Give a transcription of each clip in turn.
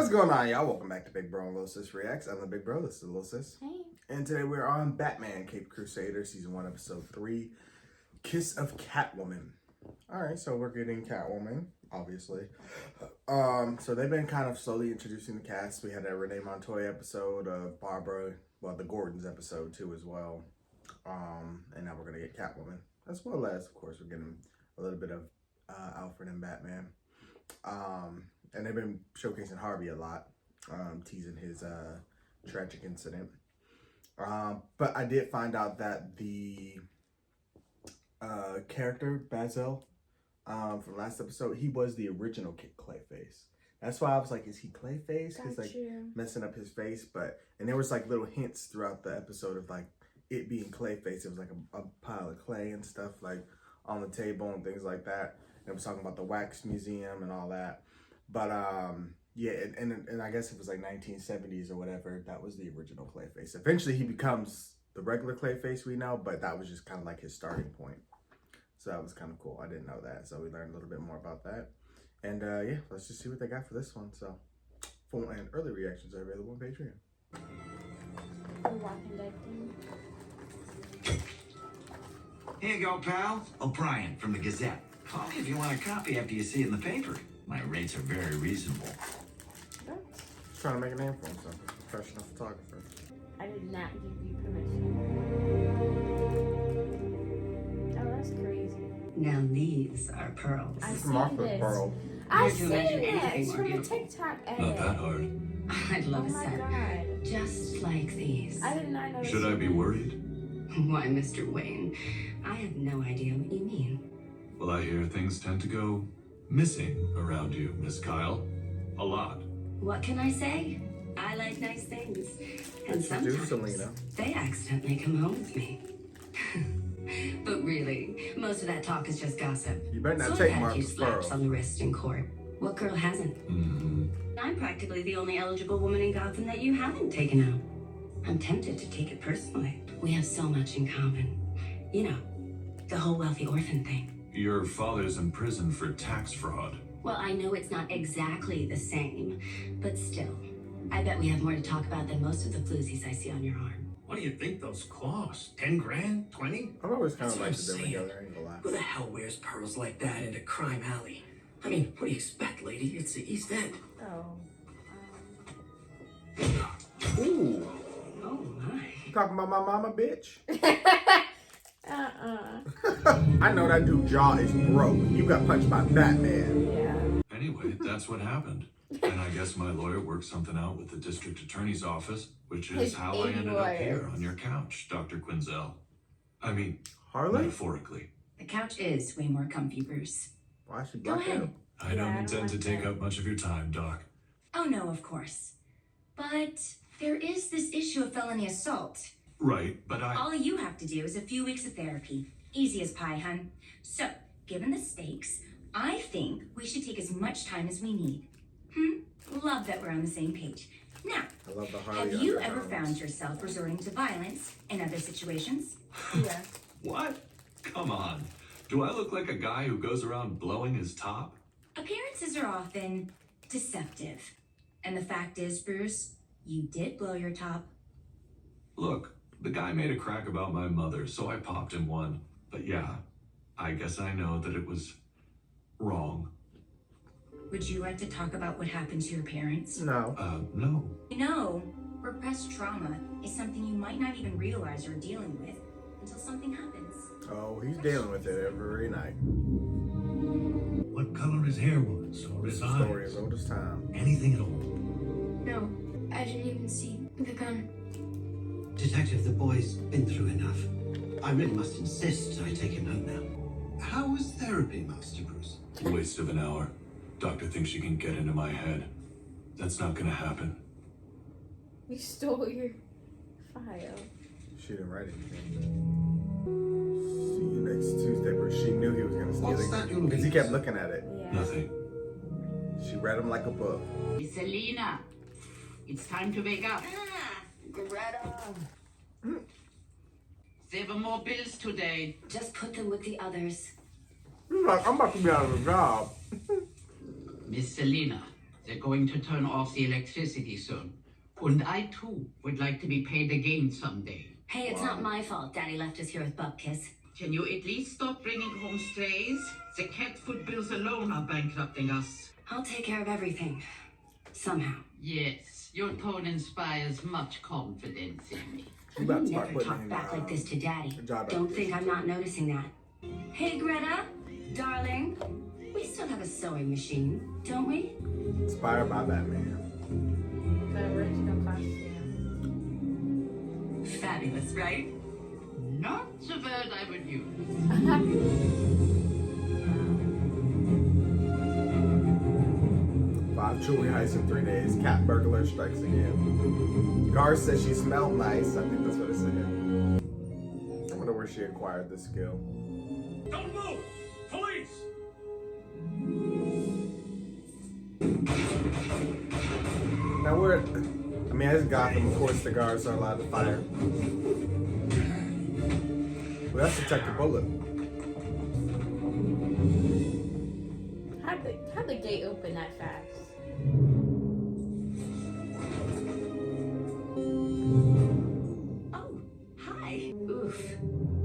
What's going on, y'all? Welcome back to Big Bro and Little Sis Reacts. I'm the Big Bro, this is the Little Sis. Hey. And today we're on Batman Cape Crusader, Season 1, Episode 3, Kiss of Catwoman. Alright, so we're getting Catwoman, obviously. So they've been kind of slowly introducing the cast. We had that Renee Montoya episode of Barbara, well, the Gordons episode too as well. And now we're going to get Catwoman. As well as, of course, we're getting a little bit of Alfred and Batman. And they've been showcasing Harvey a lot, teasing his tragic incident. But I did find out that the character, Basil, from last episode, he was the original Clayface. That's why I was like, is he Clayface? Because like messing up his face. And there was like little hints throughout the episode of like it being Clayface. It was like a pile of clay and stuff like on the table and things like that. And it was talking about the wax museum and all that. But yeah, and I guess it was like 1970s or whatever. That was the original Clayface. Eventually, he becomes the regular Clayface we know, but that was just kind of like his starting point. So that was kind of cool. I didn't know that, so we learned a little bit more about that. And yeah, let's just see what they got for this one. So, full and early reactions are available on Patreon. Here you go, pal. O'Brien from the Gazette. Call me if you want a copy after you see it in the paper. My rates are very reasonable. Just trying to make a name for himself. He's a professional photographer. I did not give you permission. Oh, that's crazy. Now these are pearls. I've This is seen Martha's this. Pearl. I've You're seen to imagine that. anything, It's from aren't the you? TikTok edit. Not that hard. I'd love Oh a my set. god. Just like these. I did not know. Should I be worried? Why, Mr. Wayne, I have no idea what you mean. Well, I hear things tend to go missing around you, Miss Kyle. A lot. What can I say? I like nice things. And Introduce sometimes Selina. they accidentally come home with me. But really, most of that talk is just gossip. You better not So take I've had a few Martha's slaps Pearl. on the wrist in court. What girl hasn't? I'm practically the only eligible woman in Gotham that you haven't taken out. I'm tempted to take it personally. We have so much in common. You know, the whole wealthy orphan thing. Your father's in prison for tax fraud. Well, I know it's not exactly the same, but still, I bet we have more to talk about than most of the floozies I see on your arm. What do you think those cost? 10 grand? 20? I've always kind of That's liked what them I'm together. I ain't gonna lie. Who the hell wears pearls like that in a crime alley? I mean, what do you expect, lady? It's the East End. Oh. Ooh, Oh my. you talking about my mama, bitch? Uh-uh. I know that dude's jaw is broke. You got punched by Batman. Yeah. Anyway, that's what happened. And I guess my lawyer worked something out with the district attorney's office, which is His how I aide ended up lawyer. here on your couch, Dr. Quinzel. I mean, Harley? metaphorically. The couch is way more comfy, Bruce. Why is she Go black ahead. out? I Yeah, don't I don't intend to like take that. up much of your time, Doc. Oh no, of course. But there is this issue of felony assault. Right, but All you have to do is a few weeks of therapy. Easy as pie, hun. So, given the stakes, I think we should take as much time as we need. Love that we're on the same page. Now, I love the Harley. have you ever undertones. found yourself resorting to violence in other situations? Yeah. What? Come on. Do I look like a guy who goes around blowing his top? Appearances are often deceptive. And the fact is, Bruce, you did blow your top. Look, the guy made a crack about my mother, so I popped him one. But yeah, I guess I know that it was wrong. Would you like to talk about what happened to your parents? No. No. You know, repressed trauma is something you might not even realize you're dealing with until something happens. Oh, he's dealing with it every night. What color his hair was, or This his story eyes. as old as time. Anything at all. No, I didn't even see the gun. Detective, the boy's been through enough. I really must insist I take him home now. How was therapy, Master Bruce? Waste of an hour. Doctor thinks she can get into my head. That's not gonna happen. You stole your file. She didn't write anything. See you next Tuesday, but she knew he was gonna steal What's it that you're because he looking kept looking at it. Yeah. Nothing. She read him like a book. Selina, it's time to wake up. Greta! 7 more bills today. Just put them with the others. He's like, I'm about to be out of a job. Miss Selina, They're going to turn off the electricity soon. And I too would like to be paid again someday. Hey, it's not my fault Daddy left us here with Bupkis. Can you at least stop bringing home strays? The cat food bills alone are bankrupting us. I'll take care of everything. Somehow. Yes, your tone inspires much confidence in me. You about I to start never putting talk in, back like this to Daddy. job Don't application. think I'm not noticing that. Hey, Greta, darling, we still have a sewing machine, don't we? Inspired by Batman. The original costume. Fabulous, right? Not the word I would use. 5 jewelry heists in 3 days. Cat burglar strikes again. Gar says she smelled nice. I think that's what it said. I wonder where she acquired this skill. Don't move! Police! Now we're, I mean, as Gotham, of course, the guards are allowed to fire. Well, that's Detective Bullet. How'd the gate open that fast? Oh, hi. Oof.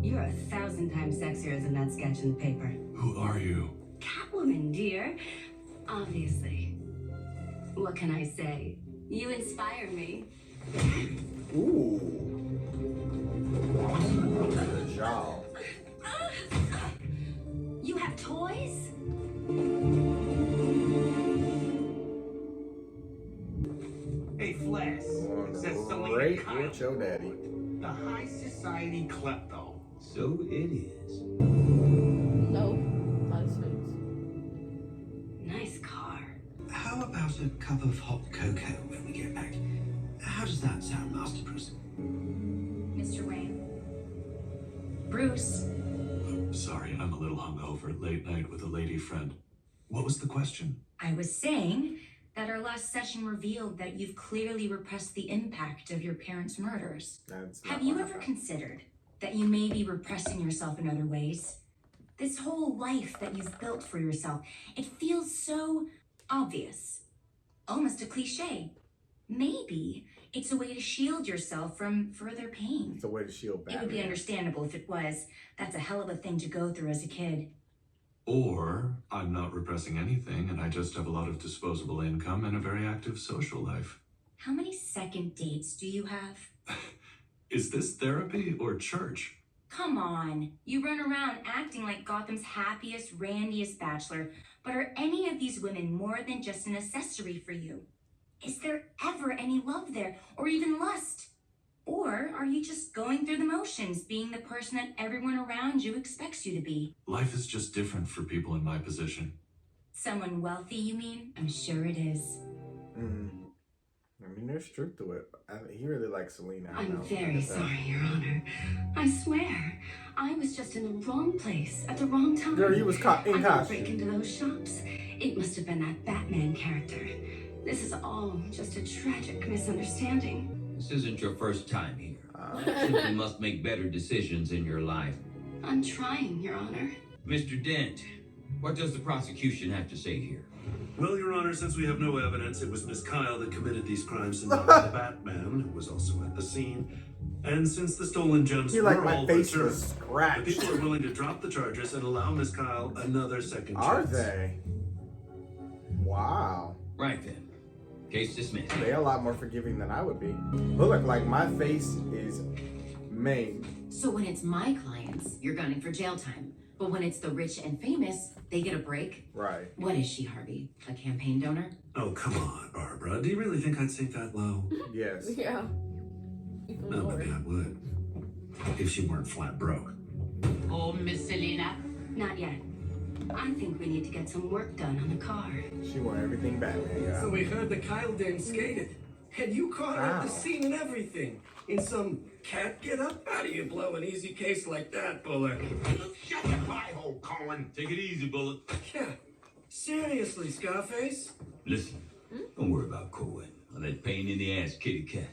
You're 1,000 times sexier than that sketch in the paper. Who are you? Catwoman, dear. Obviously. What can I say? You inspire me. Ooh. Good job. You have toys? Hey, Flash. Is that Selina Great Kyle? with your daddy. The high society klepto. So it is. No. Not a smooth. Nice car. How about a cup of hot cocoa when we get back? How does that sound, Master Bruce? Mr. Wayne. Bruce. Sorry, I'm a little hungover. Late night with a lady friend. What was the question? I was saying that our last session revealed that you've clearly repressed the impact of your parents' murders. That's not Have you what I ever thought. considered that you may be repressing yourself in other ways? This whole life that you've built for yourself, it feels so obvious, almost a cliche. Maybe it's a way to shield yourself from further pain. It's a way to shield It Batman. would be understandable if it was. That's a hell of a thing to go through as a kid. Or I'm not repressing anything and I just have a lot of disposable income and a very active social life. How many second dates do you have? Is this therapy or church? Come on, you run around acting like Gotham's happiest, randiest bachelor, but are any of these women more than just an accessory for you? Is there ever any love there, or even lust? Or are you just going through the motions, being the person that everyone around you expects you to be? Life is just different for people in my position. Someone wealthy, you mean? I'm sure it is. I mean, there's truth to it. He really likes Selina. I I'm know. very sorry, Your Honor. I swear, I was just in the wrong place at the wrong time. Girl, you was caught in I didn't costume. break into those shops. It must have been that Batman character. This is all just a tragic misunderstanding. This isn't your first time here. You simply must make better decisions in your life. I'm trying, Your Honor. Mr. Dent, what does the prosecution have to say here? Well, Your Honor, since we have no evidence it was Miss Kyle that committed these crimes and not the Batman, who was also at the scene, and since the stolen gems He were like my all face returned, was the scratched. people are willing to drop the charges and allow Miss Kyle another second Are chance. they? Wow. Right then. Case dismissed. They're a lot more forgiving than I would be. Look, like my face is maimed. So when it's my clients, you're gunning for jail time. But when it's the rich and famous, they get a break. Right. What is she, Harvey? A campaign donor? Oh, come on, Barbara. Do you really think I'd sink that low? Yes. Yeah. No, maybe I would. If she weren't flat broke. Oh, Miss Selina. Not yet. I think we need to get some work done on the car. She want everything Batman got. So we heard the Kyle dame skated. And you caught her at the Wow. scene and everything. In some cat get-up? How do you blow an easy case like that, Bullet? Shut your pie hole, Colin. Take it easy, Bullet. Yeah. Seriously, Scarface? Listen, don't worry about Cohen or that pain in the ass kitty cat.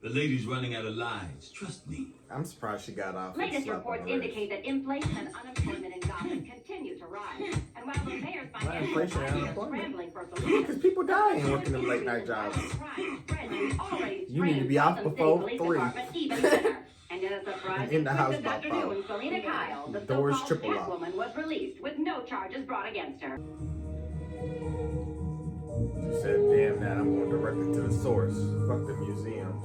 The lady's running out of lines. Trust me. I'm surprised she got off. Latest reports indicate that inflation and unemployment in Gotham continue to rise. And while the mayor's inflation and financial are scrambling for because people dying working them late night jobs. You need to be off before 3. And in a surprising In the house twist this by afternoon, 4. Selina Kyle, the Doors so-called triple locked. Catwoman, was released with no charges brought against her. She said, damn that, I'm going directly to the source. Fuck the museums.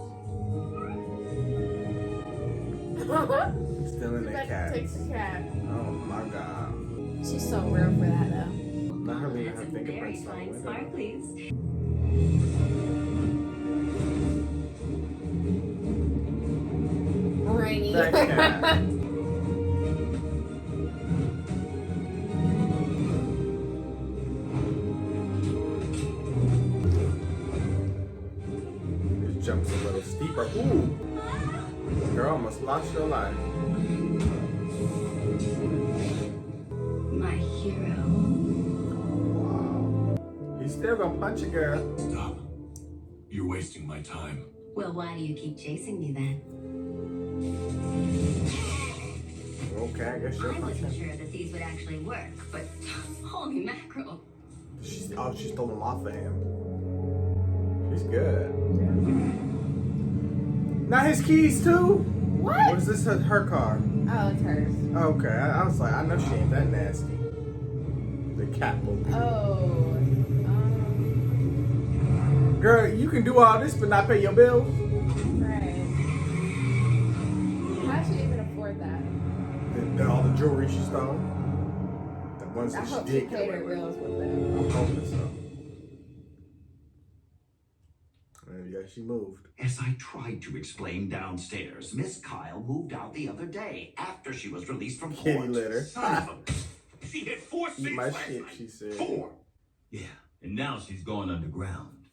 Still in that cat. Takes the cat. Oh my god. She's so real for that though. Not her leaving her Very fingerprints on the fine window. sparklies. Rainy. That cat. This jump's a little steeper. Ooh! Girl almost lost your life. My hero. Wow. He's still gonna punch a girl. Stop. You're wasting my time. Well, why do you keep chasing me then? Okay, I guess you're I punching. wasn't sure that these would actually work, but holy mackerel. She stole them off of him. She's good. Not his keys too? What? Or is this her car? Oh, it's hers. Okay, I was like, I know she ain't that nasty. The Catwoman. Oh. Girl, you can do all this but not pay your bills? Right. How should she even afford that? All the jewelry she stole? The ones I that she hope she did get paid away her with. bills with that. I'm hoping so. Yeah, she moved. As I tried to explain downstairs, Miss Kyle moved out the other day after she was released from Kitty court. litter. Son of a... She hit 4 Eat cities my last shit, night. she said. 4. Yeah, and now she's going underground.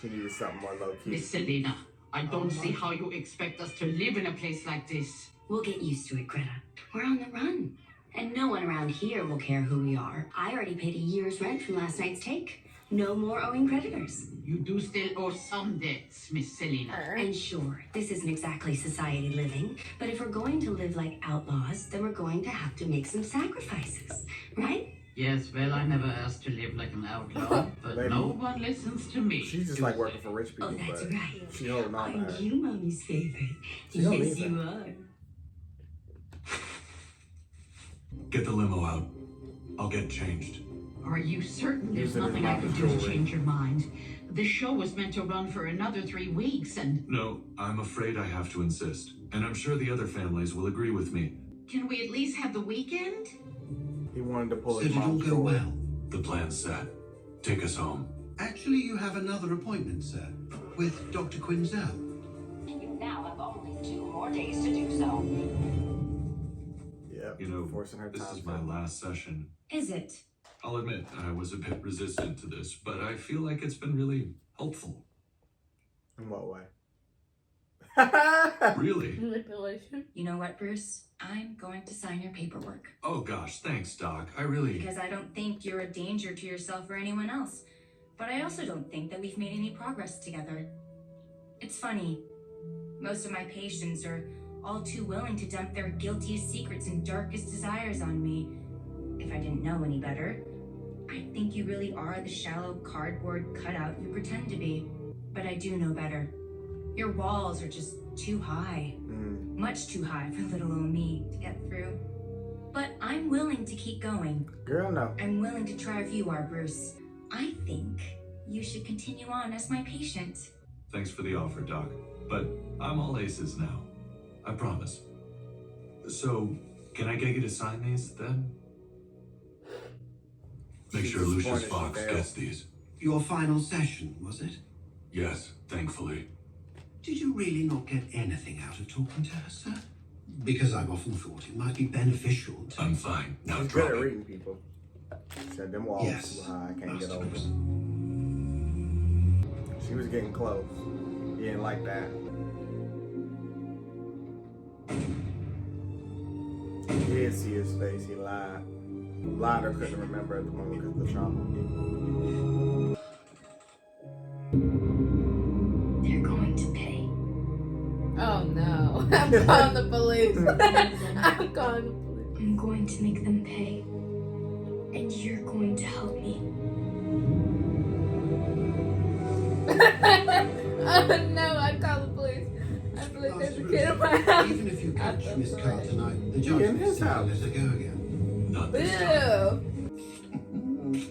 She needed something more low key. Miss Selina, I don't see how you expect us to live in a place like this. We'll get used to it, Greta. We're on the run. And no one around here will care who we are. I already paid a year's rent from last night's take. No more owing creditors. You do still owe some debts, Miss Selina. And sure, this isn't exactly society living, but if we're going to live like outlaws, then we're going to have to make some sacrifices, right? Yes, well, I never asked to live like an outlaw, but Lady. no one listens to me. She's just like working for rich people, Oh, that's but right. she holding on to Aren't her. you Mommy's favorite? She don't Yes, need you that. are. Get the limo out. I'll get changed. Are you certain there's Using nothing I his can do to jewelry. change your mind? The show was meant to run for another 3 weeks, and No, I'm afraid I have to insist. And I'm sure the other families will agree with me. can we at least have the weekend? He wanted to pull So his did it all mom's go jewelry. well? The plan's set. Take us home. Actually, you have another appointment, sir, with Dr. Quinzel. You now have only 2 more days to do so. Yep. You know, forcing her this time. is my last session. Is it? I'll admit I was a bit resistant to this, but I feel like it's been really helpful. In what way? Really? Manipulation. You know what, Bruce? I'm going to sign your paperwork. Oh gosh, thanks, Doc. I really... Because I don't think you're a danger to yourself or anyone else. But I also don't think that we've made any progress together. It's funny. Most of my patients are all too willing to dump their guiltiest secrets and darkest desires on me. If I didn't know any better, I think you really are the shallow cardboard cutout you pretend to be. But I do know better. Your walls are just too high. Much too high for little old me to get through. But I'm willing to keep going. Girl, no. I'm willing to try if you are, Bruce. I think you should continue on as my patient. Thanks for the offer, Doc. But I'm all aces now. I promise. So, can I get you to sign these, then? Make sure Lucius Fox gets these. Your final session, was it? Yes, thankfully. Did you really not get anything out of talking to her, sir? Because I've often thought it might be beneficial to... I'm fine. Now She's drop good at it. reading people. Said them walls Yes, too high. I can't most get of over. us. She was getting close. He didn't like that. He did see his face. He lied. Lied or couldn't remember at the moment because of the trauma. They're going to pay. I'm calling the police. I'm calling the police. I'm going to make them pay. And you're going to help me. Oh no, I call the police. I believe there's a kid in my house. Even if you catch Miss Carr tonight, the In judge will his still house. let her go again. Not this time. Ew.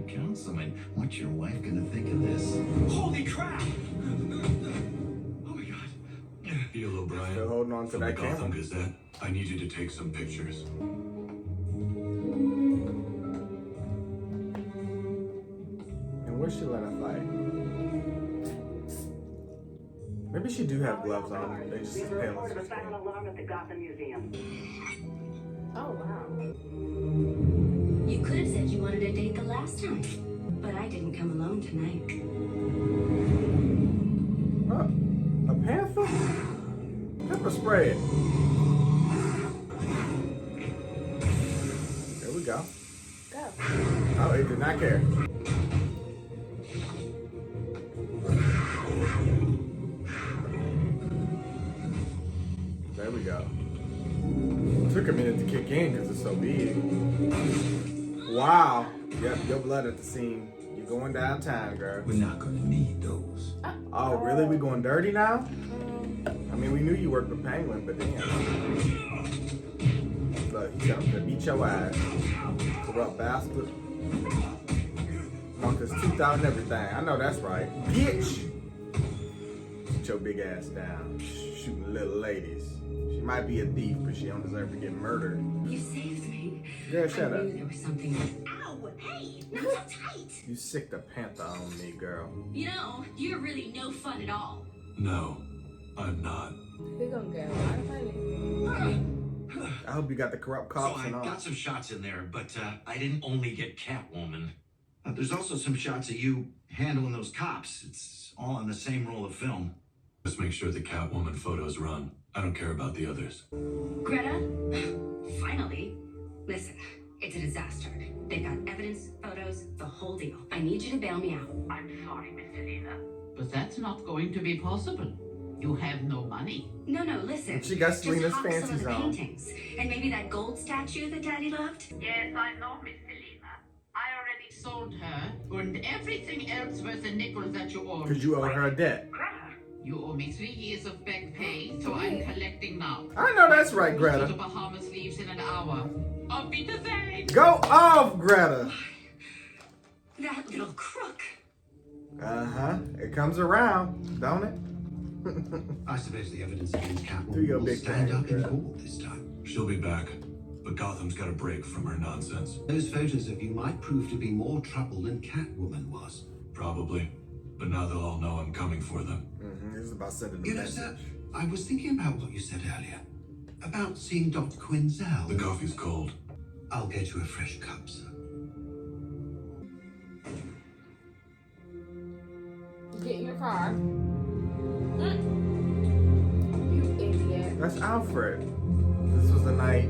Councilman, what's your wife gonna think of this? Holy crap! Oh my god. Neil O'Brien. Still holding on to from that the Gotham camera. Gazette. I need you to take some pictures. And where's she let her fight? Maybe she do have gloves on. They just pale as her skin. Alarm at the Gotham Museum. Oh wow. You could have said you wanted a date the last time, but I didn't come alone tonight. Oh, a panther? Pepper spray it. There we go. Go. Oh, it did not care. There we go. Took a minute to kick in because it's so big. Wow. Yep, your blood at the scene. You're going downtown, girl. We're not gonna need those. Oh, really? We going dirty now? I mean, we knew you worked with Penguin, but damn. Look, he's gonna beat your ass. Corrupt bastard. Want his tooth out and everything. I know that's right. Bitch! Sit your big ass down. Shooting little ladies. She might be a thief, but she don't deserve to get murdered. You saved me. Girl, shut I up. knew there was something. Ow! Hey! Not so tight! You sick the panther on me, girl. You know, you're really no fun at all. No, I'm not. We're gonna get a lot of money. I hope you got the corrupt So cops I and all. got some shots in there, but I didn't only get Catwoman. There's also some shots of you handling those cops. It's all on the same roll of film. Just make sure the Catwoman photos run. I don't care about the others. Greta? Finally. Listen, it's a disaster. They've got evidence, photos, the whole deal. I need you to bail me out. I'm sorry, Miss Selina, but that's not going to be possible. You have no money. No, listen. She got Just Selena's hawk some of fancies the on. paintings. And maybe that gold statue that Daddy loved? Yes, I know, Miss Selina. I already sold her and everything else worth a nickel that you owe. Because you owe her a debt. You owe me 3 years of back pay, so I'm collecting now. I know that's right, Cruise to Greta. the Bahamas leaves in an hour. Auf Wiedersehen! Go off, Greta. That little crook. Uh-huh. It comes around, don't it? I suppose the evidence against Do Catwoman your will big stand thing, up in girl. court this time. She'll be back, but Gotham's got a break from her nonsense. Those photos of you might prove to be more trouble than Catwoman was. Probably, but now they'll all know I'm coming for them. This is about sending a You know, message. sir, I was thinking about what you said earlier. About seeing Dr. Quinzel. The coffee's cold. I'll get you a fresh cup, sir. Get in your car. You idiot. That's Alfred. This was the night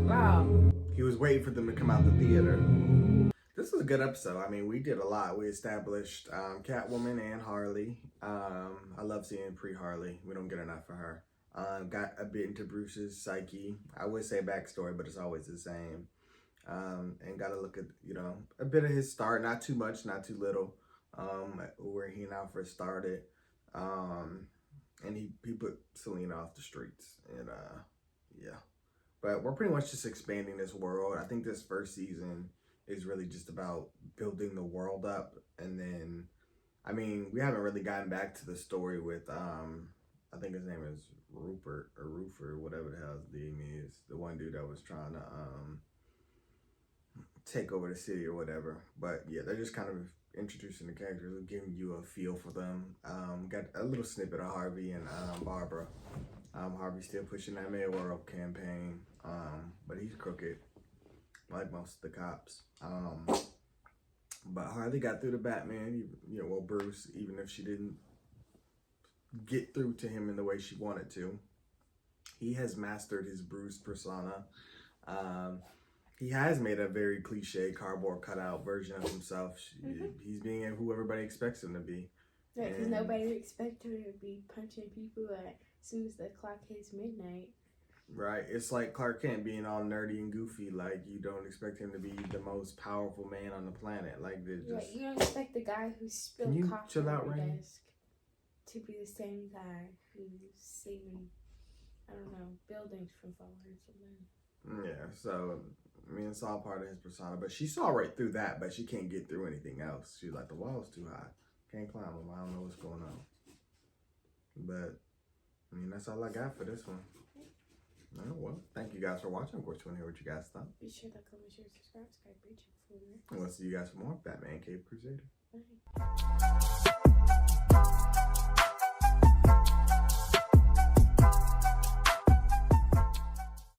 Wow. he was waiting for them to come out the theater. This was a good episode. I mean, we did a lot. We established Catwoman and Harley. I love seeing pre-Harley. We don't get enough for her. Got a bit into Bruce's psyche. I would say backstory, but it's always the same. And got to look at, a bit of his start. Not too much, not too little. Where he and Alfred started. And he put Selina off the streets. And yeah. But we're pretty much just expanding this world. I think this first season is really just about building the world up. And then, I mean, we haven't really gotten back to the story with, I think his name is Rupert or Roofer, whatever the hell his name is. The one dude that was trying to take over the city or whatever. But yeah, they're just kind of introducing the characters, giving you a feel for them. Got a little snippet of Harvey and Barbara. Harvey's still pushing that mayoral campaign, but he's crooked, like most of the cops. But Harley got through to Batman, Bruce, even if she didn't get through to him in the way she wanted to. He has mastered his Bruce persona. He has made a very cliche cardboard cutout version of himself. He's being who everybody expects him to be. Because nobody expects him to be punching people at as soon as the clock hits midnight. Right. It's like Clark Kent being all nerdy and goofy. Like, you don't expect him to be the most powerful man on the planet. Like, they're just... Right, you don't expect the guy who spilled coffee on your desk to be the same guy who's saving, I don't know, buildings from falling or something. Yeah, so, I mean, it's all part of his persona. But she saw right through that, but she can't get through anything else. She's like, the wall's too high. Can't climb them. I don't know what's going on. But, I mean, that's all I got for this one. Oh, well, thank you guys for watching. Of course, you want to hear what you guys thought. Be sure to comment, share, subscribe, reach it for And we'll see you guys for more Batman Cape Crusader. Bye.